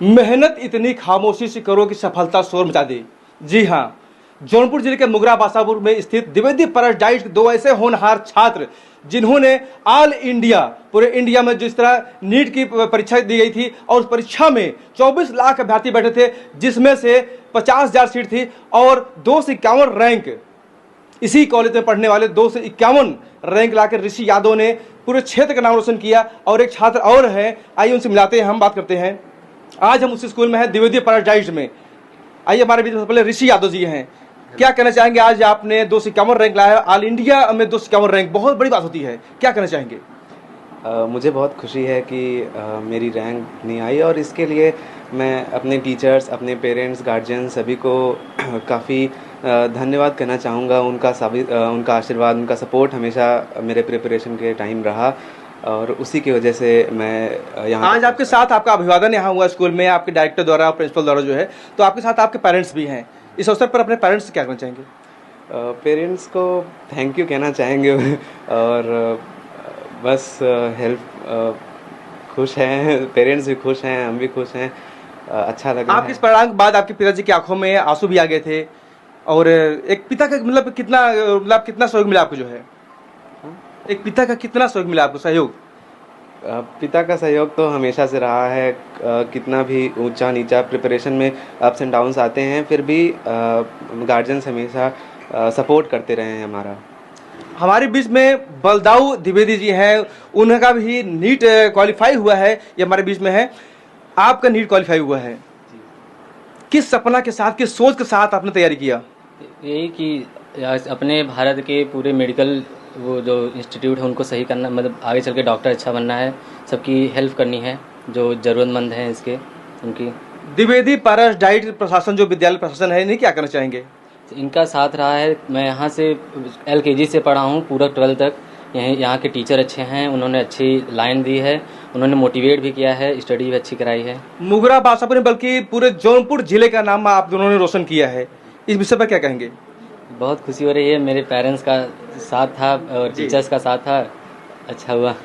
मेहनत इतनी खामोशी से करो कि सफलता शोर मचा दे। जी हाँ, जौनपुर जिले के मुगरा बासापुर में स्थित द्विवेदी पैराडाइज दो ऐसे होनहार छात्र जिन्होंने ऑल इंडिया, पूरे इंडिया में जिस तरह नीट की परीक्षा दी गई थी और उस परीक्षा में 24 लाख अभ्यर्थी बैठे थे, जिसमें से 50,000 सीट थी और 251 रैंक इसी कॉलेज में पढ़ने वाले 251 रैंक लाकर ऋषि यादव ने पूरे क्षेत्र का नाम रोशन किया। और एक छात्र और हैं, आइए उनसे मिलाते हैं, हम बात करते हैं। आज हम उसी स्कूल में हैं, द्विवेदी पैराडाइज में। आइए हमारे बीच में पहले ऋषि यादव जी हैं। क्या कहना चाहेंगे? आज आपने 251 रैंक लाया है, ऑल इंडिया में 251 रैंक बहुत बड़ी बात होती है, क्या कहना चाहेंगे? मुझे बहुत खुशी है कि मेरी रैंक नहीं आई और इसके लिए मैं अपने टीचर्स, अपने पेरेंट्स, गार्जियन सभी को काफ़ी धन्यवाद करना चाहूँगा। उनका आशीर्वाद, उनका सपोर्ट हमेशा मेरे प्रिपरेशन के टाइम रहा और उसी की वजह से मैं यहाँ आज आपके साथ आपका अभिवादन यहाँ हुआ स्कूल में, आपके डायरेक्टर द्वारा, प्रिंसिपल द्वारा जो है, तो आपके साथ आपके पेरेंट्स भी हैं। इस अवसर पर अपने पेरेंट्स से क्या कहना चाहेंगे? पेरेंट्स को थैंक यू कहना चाहेंगे और बस हेल्प खुश हैं, पेरेंट्स भी खुश हैं, हम भी खुश हैं, अच्छा लगा। आपके इस परिणाम के बाद आपके पिताजी की आंखों में आंसू भी आ गए थे और एक पिता का मतलब कितना सहयोग मिला आपको? जो है एक पिता का कितना सहयोग मिला आपको? सहयोग, पिता का सहयोग तो हमेशा से रहा है। कितना भी ऊंचा नीचा प्रिपरेशन में अप्स एंड डाउन्स आते हैं, फिर भी गार्जियंस हमेशा सपोर्ट करते रहे हैं हमारा। हमारे बीच में बलदाऊ द्विवेदी जी हैं, उनका भी नीट क्वालिफाई हुआ है, ये हमारे बीच में है। आपका नीट क्वालिफाई हुआ है, किस सपना के साथ, किस सोच के साथ आपने तैयारी किया? यही कि अपने भारत के पूरे मेडिकल वो जो इंस्टीट्यूट है उनको सही करना, मतलब आगे चल के डॉक्टर अच्छा बनना है, सबकी हेल्प करनी है जो ज़रूरतमंद हैं इसके उनकी। द्विवेदी पैराडाइज प्रशासन, जो विद्यालय प्रशासन है, नहीं क्या करना चाहेंगे? इनका साथ रहा है। मैं यहाँ से LKG से पढ़ा हूँ पूरा 12 तक। यहाँ के टीचर अच्छे हैं, उन्होंने अच्छी लाइन दी है, उन्होंने मोटिवेट भी किया है, स्टडी भी अच्छी कराई है। मुगरा बासापुर बल्कि पूरे जौनपुर जिले का नाम आप दोनों ने रोशन किया है, इस विषय पर क्या कहेंगे? बहुत खुशी हो रही है, मेरे पेरेंट्स का साथ था और टीचर्स का साथ था, अच्छा हुआ।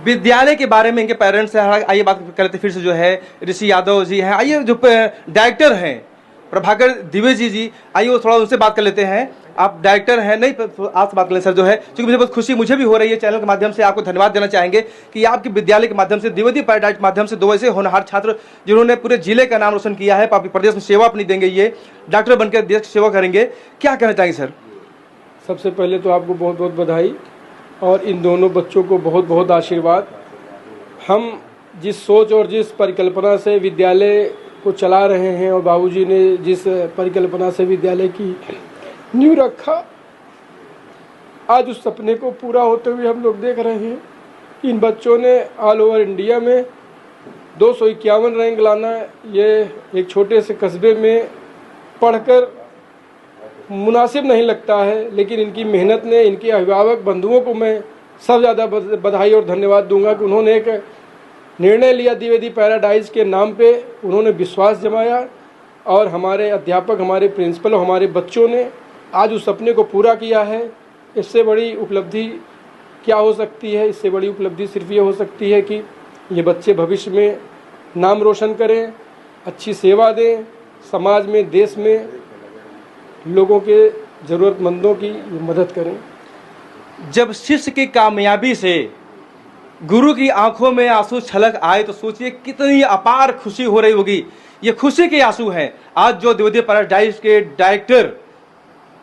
विद्यालय के बारे में इनके पेरेंट्स से आइए बात करते फिर से, जो है ऋषि यादव जी हैं, आइए जो डायरेक्टर हैं प्रभाकर द्विवेदी जी, आइए वो थोड़ा उनसे बात कर लेते हैं। आप डायरेक्टर हैं, नहीं आपसे बात कर लें सर। जो है क्योंकि मुझे बहुत खुशी मुझे भी हो रही है, चैनल के माध्यम से आपको धन्यवाद देना चाहेंगे कि आपके विद्यालय के माध्यम से, द्विवेदी पैराडाइज के माध्यम से, दो ऐसे होनहार छात्र जिन्होंने पूरे जिले का नाम रोशन किया है, प्रदेश में सेवा अपनी देंगे, ये डॉक्टर बनकर देश की सेवा करेंगे, क्या कहना चाहेंगे सर? सबसे पहले तो आपको बहुत बहुत बधाई और इन दोनों बच्चों को बहुत बहुत आशीर्वाद। हम जिस सोच और जिस परिकल्पना से विद्यालय को चला रहे हैं और बाबूजी ने जिस परिकल्पना से विद्यालय की नींव रखा, आज उस सपने को पूरा होते हुए हम लोग देख रहे हैं। इन बच्चों ने ऑल ओवर इंडिया में 251 रैंक लाना, ये एक छोटे से कस्बे में पढ़कर मुनासिब नहीं लगता है, लेकिन इनकी मेहनत ने, इनके अभिभावक बंधुओं को मैं सब ज़्यादा बधाई और धन्यवाद दूंगा कि उन्होंने एक निर्णय लिया द्विवेदी पैराडाइज के नाम पे, उन्होंने विश्वास जमाया और हमारे अध्यापक, हमारे प्रिंसिपल और हमारे बच्चों ने आज उस सपने को पूरा किया है। इससे बड़ी उपलब्धि क्या हो सकती है? इससे बड़ी उपलब्धि सिर्फ ये हो सकती है कि ये बच्चे भविष्य में नाम रोशन करें, अच्छी सेवा दें, समाज में, देश में लोगों के ज़रूरतमंदों की मदद करें। जब शिष्य की कामयाबी से गुरु की आंखों में आंसू छलक आए तो सोचिए कितनी अपार खुशी हो रही होगी। ये खुशी के आंसू हैं। आज जो द्विवेदी पैराडाइज के डायरेक्टर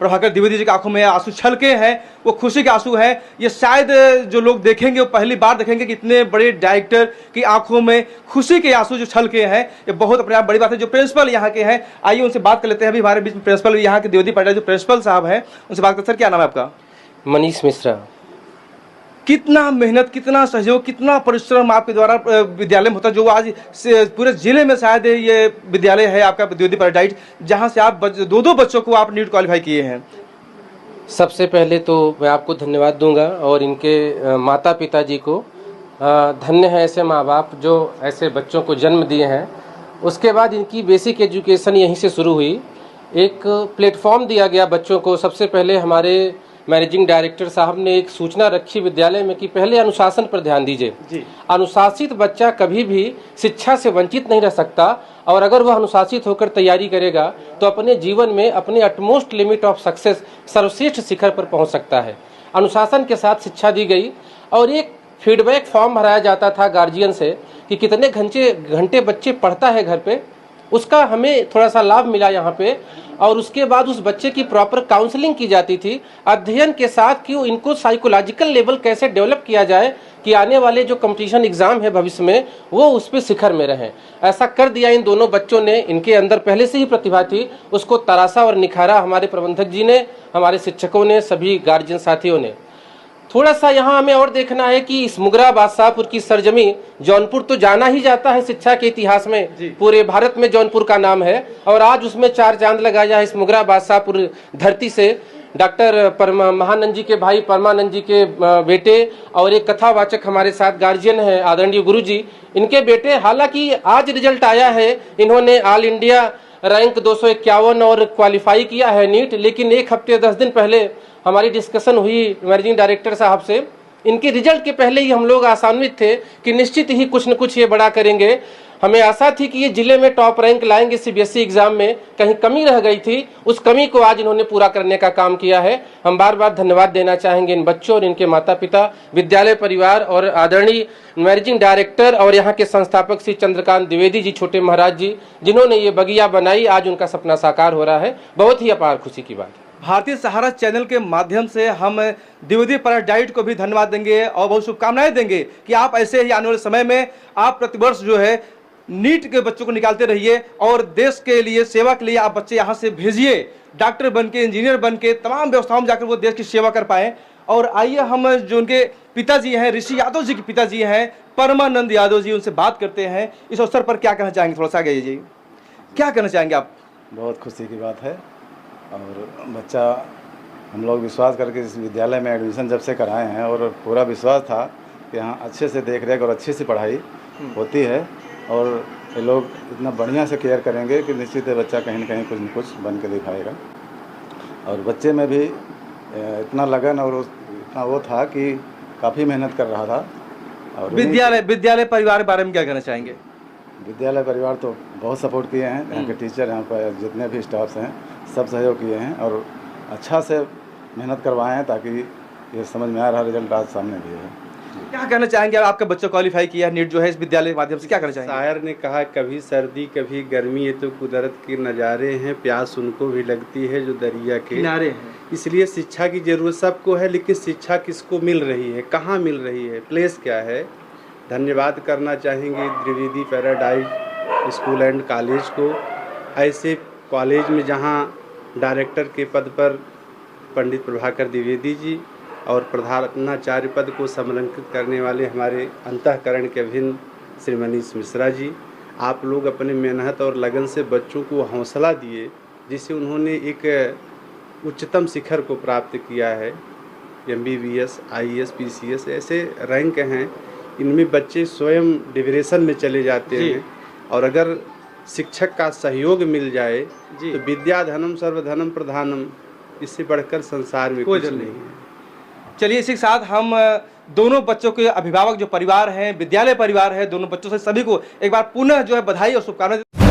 प्रभाकर द्विवेदी जी की आंखों में आंसू छलके हैं, वो खुशी के आंसू हैं। ये शायद जो लोग देखेंगे वो पहली बार देखेंगे कि इतने बड़े डायरेक्टर की आंखों में खुशी के आंसू जो छलके हैं, ये बहुत अपने आप बड़ी बात है। जो प्रिंसिपल यहाँ के हैं, आइए उनसे बात कर लेते हैं। अभी हमारे बीच में प्रिंसिपल यहाँ के द्विवेदी पैराडाइज जो प्रिंसिपल साहब हैं, उनसे बात करते हैं। सर क्या नाम है आपका? मनीष मिश्रा। कितना मेहनत, कितना सहयोग, कितना परिश्रम आपके द्वारा विद्यालय में होता है, जो आज पूरे जिले में शायद ये विद्यालय है आपका द्विवेदी पैराडाइज, जहां से आप दो बच्चों को आप नीट क्वालिफाई किए हैं। सबसे पहले तो मैं आपको धन्यवाद दूंगा और इनके माता पिता जी को। धन्य है ऐसे माँ बाप जो ऐसे बच्चों को जन्म दिए हैं। उसके बाद इनकी बेसिक एजुकेशन यहीं से शुरू हुई। एक प्लेटफॉर्म दिया गया बच्चों को। सबसे पहले हमारे मैनेजिंग डायरेक्टर साहब ने एक सूचना रखी विद्यालय में कि पहले अनुशासन पर ध्यान दीजिए। जी। अनुशासित बच्चा कभी भी शिक्षा से वंचित नहीं रह सकता, और अगर वह अनुशासित होकर तैयारी करेगा तो अपने जीवन में अपने अटमोस्ट लिमिट ऑफ सक्सेस, सर्वश्रेष्ठ शिखर पर पहुंच सकता है। अनुशासन के साथ शिक्षा दी गई और एक फीडबैक फॉर्म भराया जाता था गार्जियन से कि कितने घंटे बच्चे पढ़ता है घर पे, उसका हमें थोड़ा सा लाभ मिला यहाँ पे। और उसके बाद उस बच्चे की प्रॉपर काउंसलिंग की जाती थी अध्ययन के साथ कि इनको साइकोलॉजिकल लेवल कैसे डेवलप किया जाए कि आने वाले जो कंपटीशन एग्जाम है भविष्य में वो उस पर शिखर में रहें। ऐसा कर दिया इन दोनों बच्चों ने। इनके अंदर पहले से ही प्रतिभा थी, उसको तराशा और निखारा हमारे प्रबंधक जी ने, हमारे शिक्षकों ने, सभी गार्जियन साथियों ने। थोड़ा सा यहाँ हमें और देखना है कि इस मुगरा बादशाहपुर की सरजमी जौनपुर तो जाना ही जाता है शिक्षा के इतिहास में, पूरे भारत में जौनपुर का नाम है, और आज उसमें 4 चांद लगाया है इस मुगरा बादशाहपुर धरती से। डॉक्टर महानंद जी के भाई परमानंद जी के बेटे और एक कथावाचक हमारे साथ गार्जियन है आदरणीय गुरु जी, इनके बेटे। हालांकि आज रिजल्ट आया है, इन्होंने ऑल इंडिया रैंक 251 और क्वालिफाई किया है नीट, लेकिन 1 हफ्ते 10 दिन पहले हमारी डिस्कशन हुई मैनेजिंग डायरेक्टर साहब से। इनके रिजल्ट के पहले ही हम लोग आशान्वित थे कि निश्चित ही कुछ न कुछ ये बड़ा करेंगे। हमें आशा थी कि ये जिले में टॉप रैंक लाएंगे सीबीएसई एग्जाम में, कहीं कमी रह गई थी, उस कमी को आज इन्होंने पूरा करने का काम किया है। हम बार बार धन्यवाद देना चाहेंगे इन बच्चों और इनके माता पिता, विद्यालय परिवार और आदरणीय मैनेजिंग डायरेक्टर और यहाँ के संस्थापक श्री चंद्रकांत द्विवेदी जी, छोटे महाराज जी, जिन्होंने ये बगिया बनाई। आज उनका सपना साकार हो रहा है, बहुत ही अपार खुशी की बात है। भारतीय सहारा चैनल के माध्यम से हम द्विवेदी पराग डाइट को भी धन्यवाद देंगे और बहुत शुभकामनाएं देंगे कि आप ऐसे ही आने वाले समय में आप प्रतिवर्ष जो है नीट के बच्चों को निकालते रहिए और देश के लिए सेवा के लिए आप बच्चे यहाँ से भेजिए, डॉक्टर बन के, इंजीनियर बन के, तमाम व्यवस्थाओं में जाकर वो देश की सेवा कर पाएँ। और आइए हम जो उनके पिताजी हैं, ऋषि यादव जी के पिताजी हैं परमानंद यादव जी, उनसे बात करते हैं। इस अवसर पर क्या कहना चाहेंगे, थोड़ा सा आगे जी, क्या कहना चाहेंगे आप? बहुत खुशी की बात है और बच्चा, हम लोग विश्वास करके इस विद्यालय में एडमिशन जब से कराए हैं और पूरा विश्वास था कि यहाँ अच्छे से देख रेख और अच्छी सी पढ़ाई होती है और ये लोग इतना बढ़िया से केयर करेंगे कि निश्चित है बच्चा कहीं न कहीं कुछ न कुछ बन के दिखाएगा। और बच्चे में भी इतना लगन और इतना वो था कि काफ़ी मेहनत कर रहा था। और विद्यालय परिवार के बारे में क्या कहना चाहेंगे? विद्यालय परिवार तो बहुत सपोर्ट किए हैं, यहाँ के टीचर, यहाँ पर जितने भी स्टाफ्स हैं सब सहयोग किए हैं और अच्छा से मेहनत करवाए हैं ताकि ये समझ में आ रहा रिजल्ट आज सामने भी है। क्या कहना चाहेंगे? आपका बच्चा क्वालिफाई किया नीट जो है इस विद्यालय के माध्यम से, क्या कहना चाहेंगे? शायर ने कहा कभी सर्दी कभी गर्मी, ये तो कुदरत के नज़ारे हैं, प्यास उनको भी लगती है जो दरिया के किनारे हैं। इसलिए शिक्षा की ज़रूरत सबको है, लेकिन शिक्षा किसको मिल रही है, कहाँ मिल रही है, प्लेस क्या है। धन्यवाद करना चाहेंगे Dwivedi paradise school and college को। ऐसे कॉलेज में जहाँ डायरेक्टर के पद पर पंडित प्रभाकर द्विवेदी जी और प्रधानाचार्य पद को समलंकित करने वाले हमारे अंतःकरण के अभिन्न श्री मनीष मिश्रा जी, आप लोग अपने मेहनत और लगन से बच्चों को हौसला दिए, जिससे उन्होंने एक उच्चतम शिखर को प्राप्त किया है। MBBS, IAS, PCS ऐसे रैंक हैं, इनमें बच्चे स्वयं डिप्रेशन में चले जाते हैं और अगर शिक्षक का सहयोग मिल जाए तो विद्या धनम सर्वधनम प्रधानम, इससे बढ़कर संसार में कुछ नहीं है। चलिए, इसी के साथ हम दोनों बच्चों के अभिभावक जो परिवार हैं, विद्यालय परिवार है, दोनों बच्चों से सभी को एक बार पुनः जो है बधाई और शुभकामनाएं।